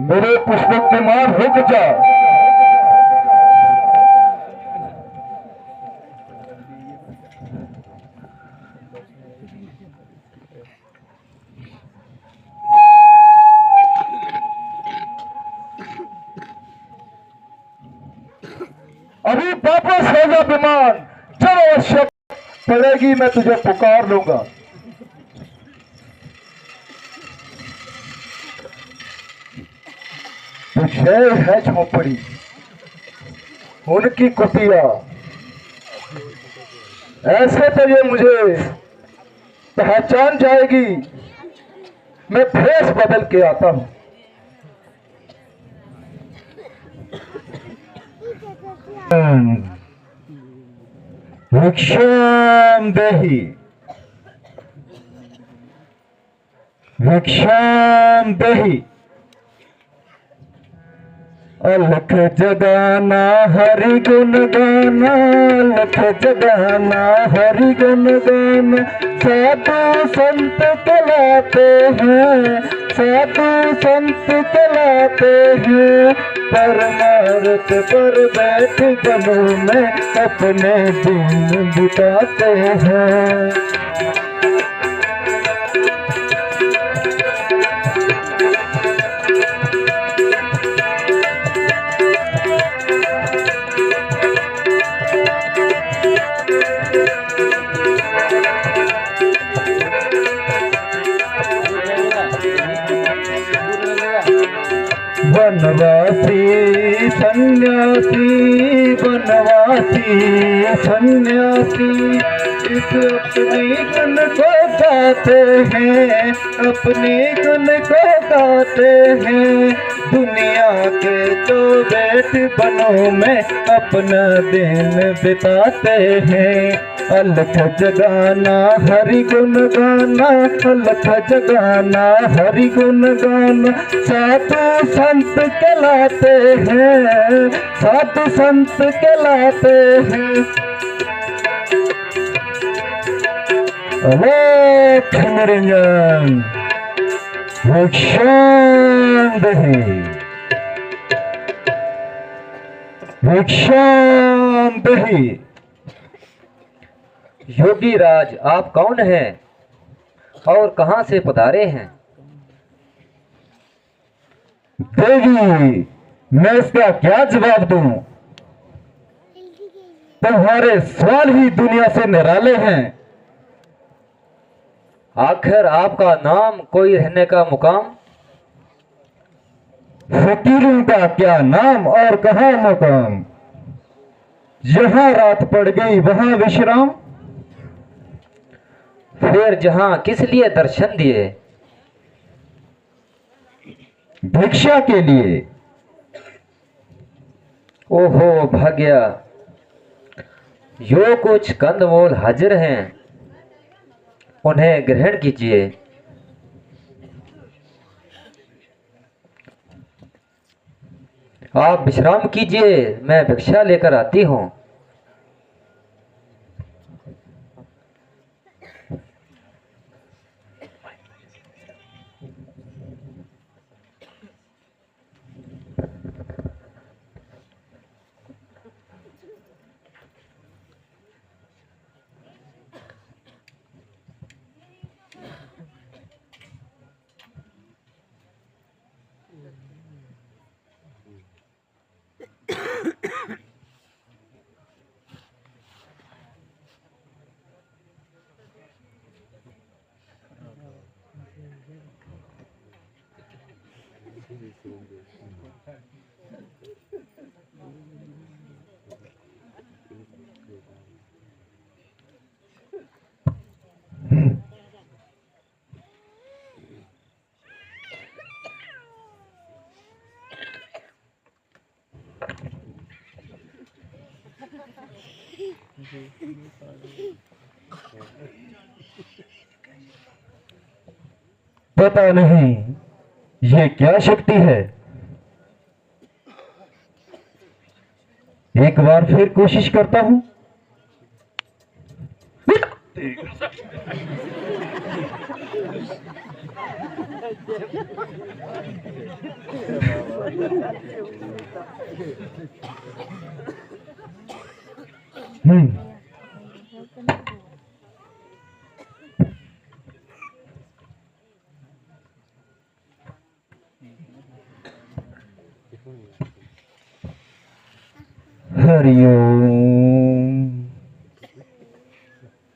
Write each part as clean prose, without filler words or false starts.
मेरे पुष्पक कुमार रुक जा। अभी वापस हो जा विमान, जब आवश्यक पड़ेगी मैं तुझे पुकार लूंगा। तो शहर है झोपड़ी, उनकी कुटिया, ऐसे तो ये मुझे पहचान जाएगी। मैं भेष बदल के आता हूं। भिक्षाम देहि, भिक्षाम देहि। अलख जगाना हरि गुण गाना, अलख जगाना हरि गुण गाना। साधु संत कहलाते हैं, साधु संत कहलाते हैं। परमार्थ पर बैठ बनों में अपने दिन बिताते हैं। वनवासी सन्यासी, वनवासी सन्यासी, इस अपने गुण को गाते हैं, अपने गुण को गाते हैं। दुनिया के तो बैठ बनों में अपना दिन बिताते हैं। अलख जगाना हरि गुण गाना, अलख जगाना हरि गुण गाना। साधु संत कहलाते हैं, साधु संत कहलाते हैं। अलेख निरंजन भिक्षाम देहि, भिक्षाम देहि। योगी राज, आप कौन हैं और कहां से पधारे हैं? देवी, मैं इसका क्या जवाब दूं? तुम्हारे सवाल ही दुनिया से निराले हैं। आखिर आपका नाम, कोई रहने का मुकाम? फकीरों का क्या नाम और कहां मुकाम। जहां रात पड़ गई वहां विश्राम। फिर जहां किस लिए दर्शन दिए? भिक्षा के लिए। ओहो भाग्या, यो कुछ कंदमूल हाजिर हैं, उन्हें ग्रहण कीजिए। आप विश्राम कीजिए, मैं भिक्षा लेकर आती हूँ। पता नहीं ये क्या शक्ति है। एक बार फिर कोशिश करता हूं। हरिओम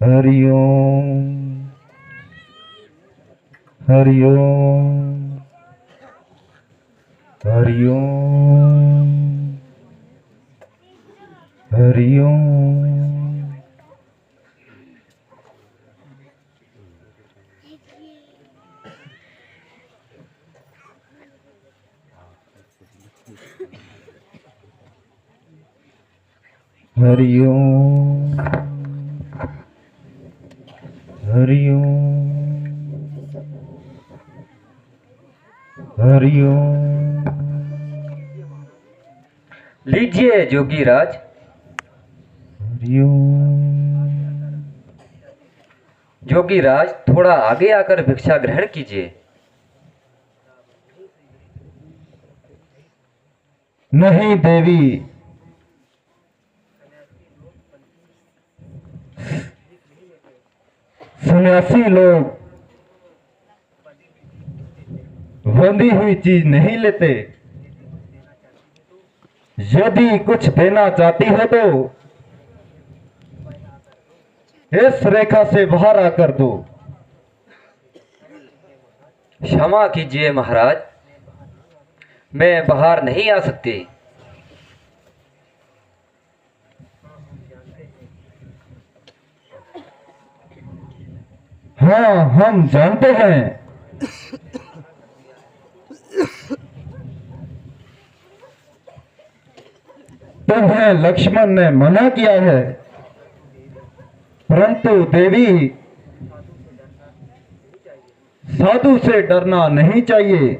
हरिओम हरिओम हरिओम हरिओम। हरिओम हरिओम हरिओम। लीजिए जोगीराज। हरिओम। जोगीराज थोड़ा आगे आकर भिक्षा ग्रहण कीजिए। नहीं देवी, सन्यासी लोग बंधी हुई चीज नहीं लेते। यदि कुछ देना चाहती हो तो इस रेखा से बाहर आकर दो। क्षमा कीजिए महाराज, मैं बाहर नहीं आ सकती। हाँ, हम जानते हैं। तुम्हें लक्ष्मण ने मना किया है, परंतु देवी साधु से डरना नहीं चाहिए।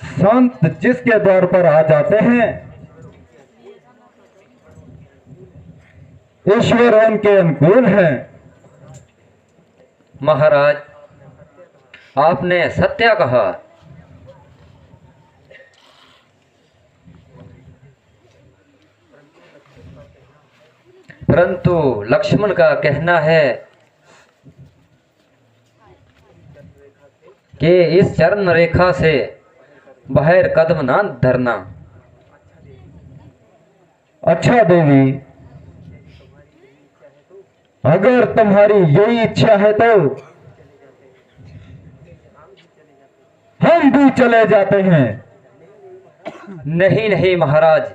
संत जिसके द्वार पर आ जाते हैं, ईश्वर उनके अनुकूल है। महाराज, आपने सत्य कहा। परंतु लक्ष्मण का कहना है कि इस चरण रेखा से बाहर कदम ना धरना। अच्छा देवी, अगर तुम्हारी यही इच्छा है तो हम भी चले जाते हैं। नहीं नहीं महाराज,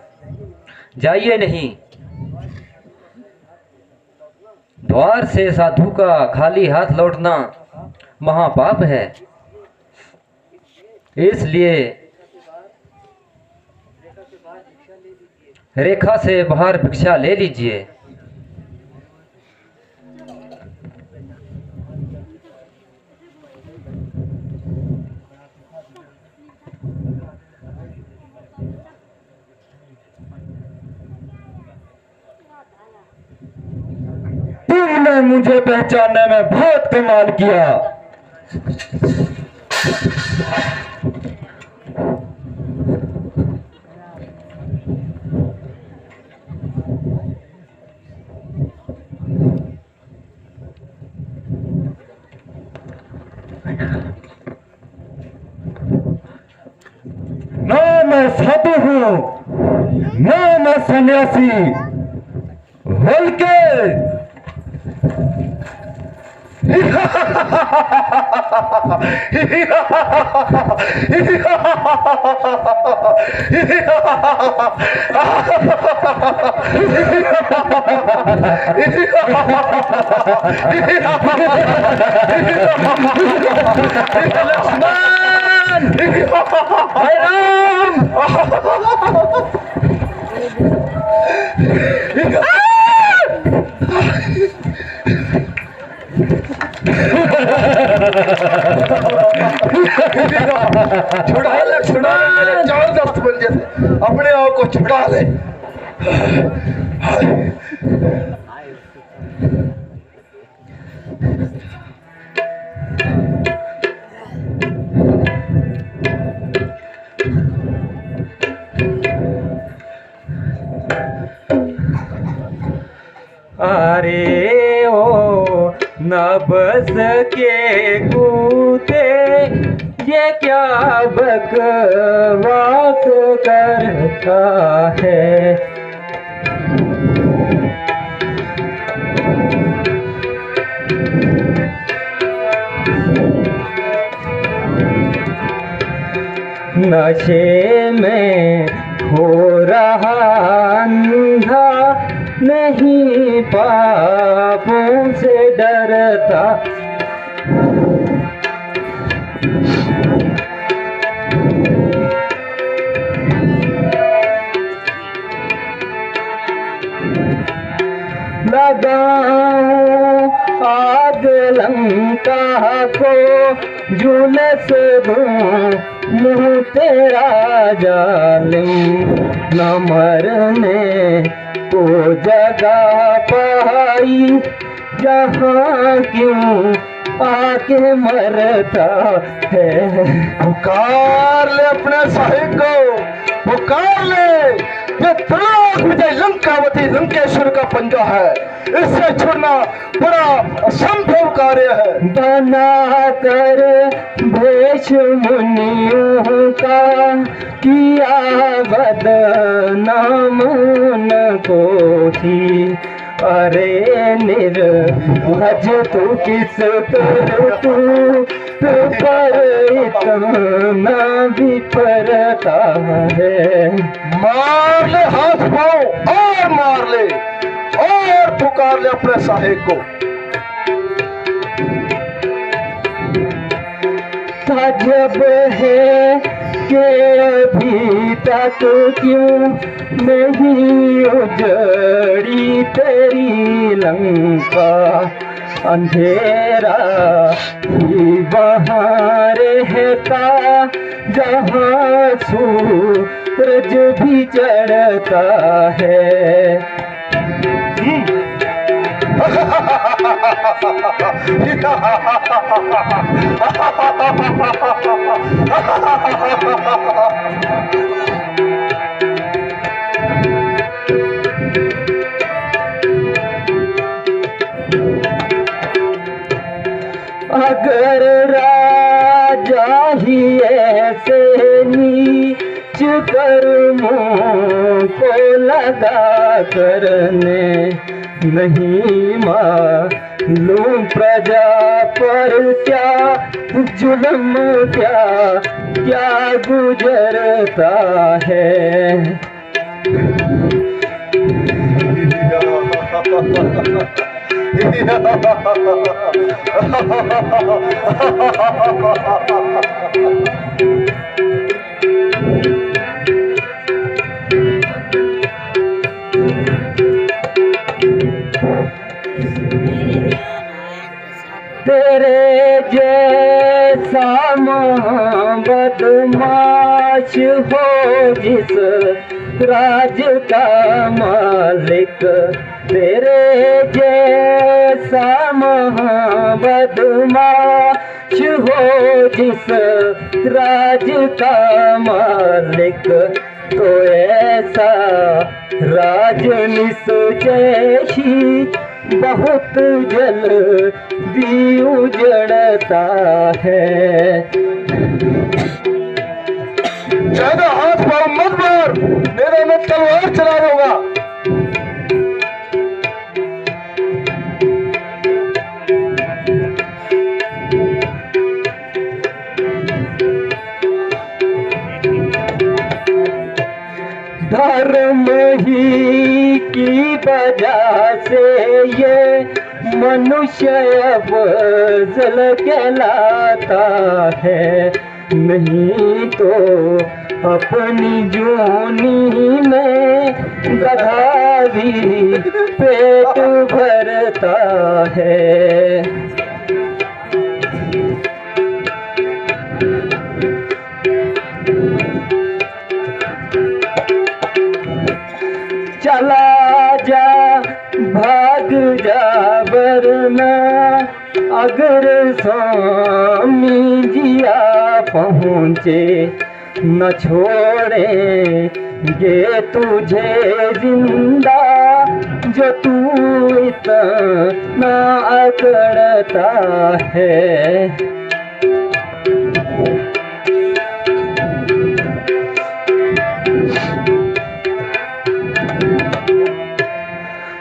जाइए नहीं। द्वार से साधु का खाली हाथ लौटना महापाप है, इसलिए रेखा से बाहर भिक्षा ले लीजिए। तुमने मुझे पहचानने में बहुत कमाल किया। ना मैं साधु हूं, ना मैं सन्यासी, बल्कि लक्ष्मण, भाई राम। छुड़ा ले, छुड़ा ले, मेरे चार दस्त बन जैसे अपने आप को छुड़ा ले। अरे ओ नबस के कूते, ये क्या बकवास करता है। नशे में हो रहा अंधा, नहीं पापों से डरता। लगाऊं आग लंका को, झुलस दूं मुँह तेरा जालिम। न मरने को जगह पाई, जहाँ क्यों आके मरता है। पुकार ले अपने साहिब को, पुकार ले। ये तलाक मुझे लंकावती लंकेश्वर का पंजा है, इससे छुड़ना बड़ा असंभव कार्य है। बना कर भेष मुनियों का, किया बदनाम उनको ही। अरे निर्भज तू किस कर तू पर इतना भी परता है। मार ले हाथ पाँव और मार ले, और पुकार ले अपने साहिब को। ताज्जुब है कि अभी तक क्यों नहीं उजड़ी तेरी लंका। अंधेरा ही वहाँ रहता, जहाँ सूरज भी चढ़ता है। अगर राजा ही ऐसे नीच कर्मों को लगा करने, नहीं मालूम प्रजा पर क्या जुल्म क्या क्या गुजरता है। तेरे जैसा बदमाश हो जिस राज का मालिक, तेरे जैसा बदमाश हो जिस राज का मालिक, तो ऐसा राज निश्चय बहुत जल्दी उजड़ता है। ज्यादा हाथ पाँव मत मार, मेरा मैं तलवार चला दूंगा। वजह से ये मनुष्य अब जल कहलाता है, नहीं तो अपनी जूनी में गधा भी पेट भरता है। चला जा भाग जा वरना अगर स्वामी जिया पहुँचे न छोड़ेंगे तुझे जिंदा, जो तू इतना अकड़ता है।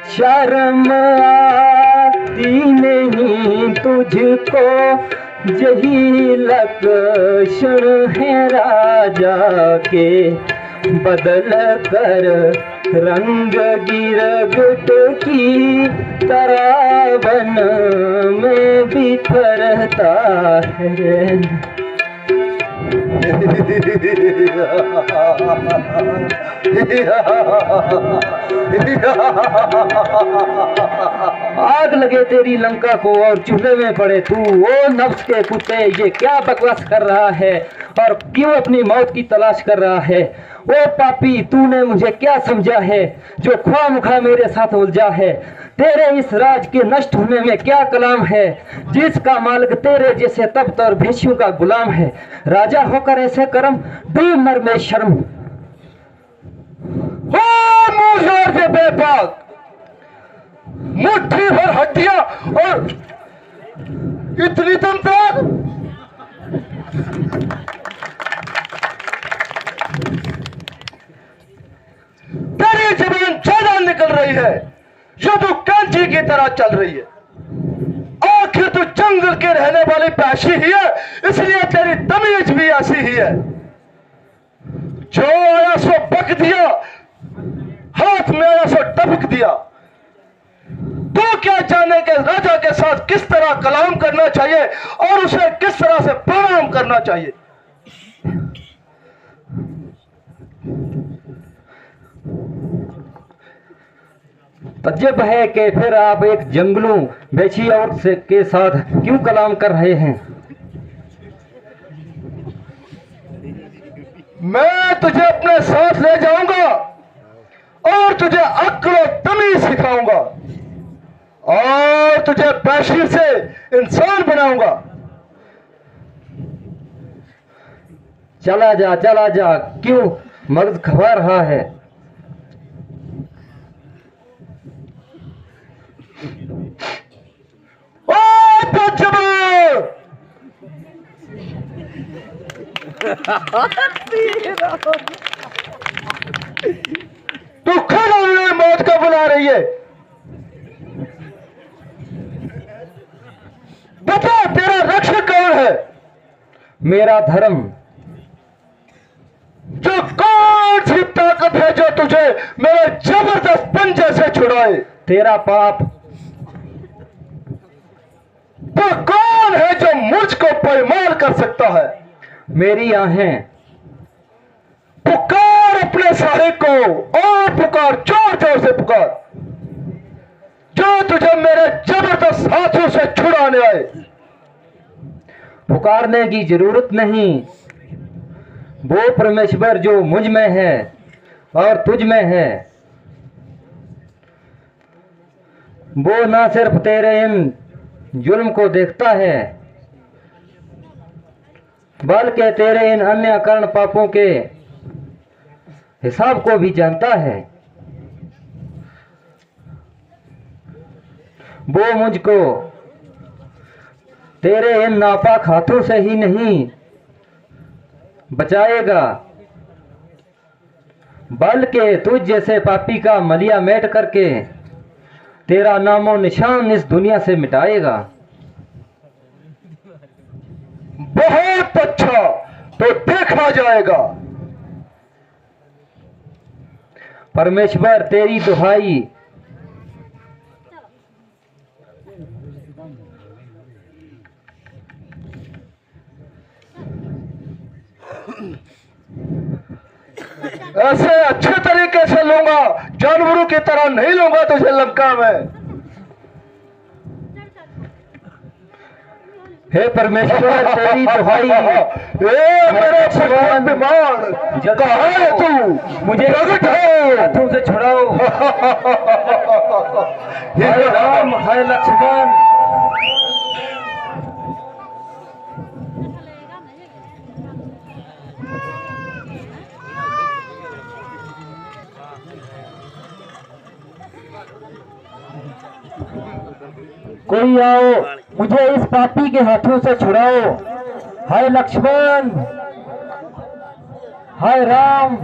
शर्म आती नहीं तुझको, यही लक्षण है राजा के, बदल कर रंग गिरगिट की तरह बन में बिखरता है। आग लगे तेरी लंका को और चूल्हे में पड़े तू, ओ नफ्स के कुत्ते ये क्या बकवास कर रहा है और क्यों अपनी मौत की तलाश कर रहा है। ओ पापी तूने मुझे क्या समझा है जो ख्वामखा मेरे साथ उलझा है। तेरे इस राज के नष्ट होने में क्या कलाम है, जिसका मालिक तेरे जैसे तख्त और भेषियों का गुलाम है। राजा होकर ऐसे कर्म डूब मर में शर्म। हो मुझे से बेबाक, मुट्ठी भर हड्डियां और इतनी तमतार। तेरी जबान ज्यादा निकल रही है, जो तू कांची की तरह चल रही है। आखिर तू जंगल के रहने वाली पैशी ही है, इसलिए तेरी तमीज भी ऐसी ही है। जो आया सो बक दिया, हाथ में आया सो टपक दिया। तू क्या जाने के राजा के साथ किस तरह कलाम करना चाहिए और उसे किस तरह से प्रणाम करना चाहिए। तज्जब है कि फिर आप एक जंगलू बेची औरत से के साथ क्यों कलाम कर रहे हैं। मैं तुझे अपने साथ ले जाऊंगा और तुझे अक्ल और तमीज सिखाऊंगा और तुझे पैशी से इंसान बनाऊंगा। चला जा क्यों मर्द खबा रहा है। ओ बच्चों, तू खाना में मौत का बुला रही है। बता तेरा रक्षक कौन है। मेरा धर्म। जो कौन सी ताकत है जो तुझे मेरे जबरदस्त पंजे से छुड़ाए। तेरा पाप। वो कौन है जो मुझको पायमाल कर सकता है। मेरी आहें। पुकार अपने साहिब को और पुकार, जोर जोर से पुकार, जो तुझे मेरे जबरदस्त हाथों से छुड़ाने आए। पुकारने की जरूरत नहीं, वो परमेश्वर जो मुझ में है और तुझ में है, वो ना सिर्फ तेरे इन जुल्म को देखता है बल्कि तेरे इन अन्य कर्ण पापों के हिसाब को भी जानता है। वो मुझको तेरे इन नापाक हाथों से ही नहीं बचाएगा बल्कि तुझ जैसे पापी का मलिया मेट करके तेरा नामो निशान इस दुनिया से मिटाएगा। बहुत अच्छा, तो देखा जाएगा। परमेश्वर तेरी दुहाई ऐसे अच्छे तरीके से लूंगा, जानवरों की तरह नहीं लूंगा तुझे लंका में। हे परमेश्वर तेरी दुहाई, ए मेरे भगवान विमान, कहाँ है तू? मुझे प्रकट हो। हाथों से छुड़ाओ। हाय राम, हाय लक्ष्मण। कोई आओ, मुझे इस पापी के हाथों से छुड़ाओ। हाय लक्ष्मण, हाय राम।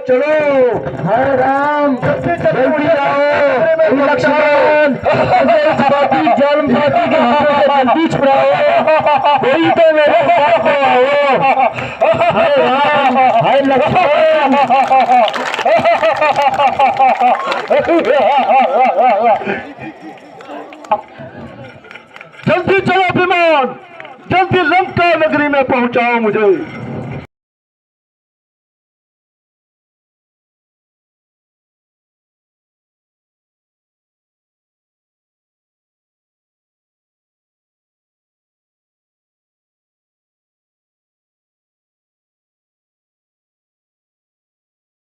चलो, हाय राम, जल्दी आओ। लक्ष्मण, जन्म पापी के हाथों से जल्दी छुड़ाओ। कोई तो मेरे पास आओ। हाय राम, हाय लक्ष्मण। जल्दी चलो विमान, जल्दी लंका नगरी में पहुंचाओ मुझे।